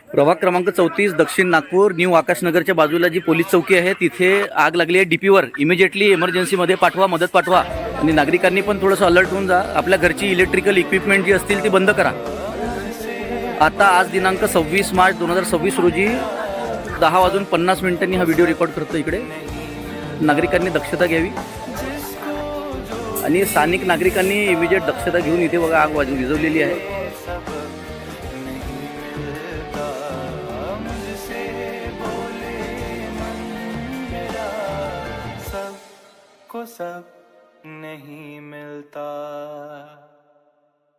प्रभाग क्रमांक 34 दक्षिण नागपूर न्यू आकाशनगरच्या बाजूला जी पोलीस चौकी आहे तिथे आग लागली आहे डीपीवर. इमिजिएटली इमर्जन्सीमध्ये पाठवा, मदत पाठवा. आणि नागरिकांनी पण थोडंसं अलर्ट होऊन जा. आपल्या घरची इलेक्ट्रिकल इक्विपमेंट जी असतील ती बंद करा. आता आज दिनांक 26 मार्च 2026 रोजी 10:50 हा व्हिडिओ रेकॉर्ड करतो. इकडे नागरिकांनी दक्षता घ्यावी आणि स्थानिक नागरिकांनी इमिजिएट दक्षता घेऊन इथे बघा आग विझवलेली आहे. को सब नहीं मिलता.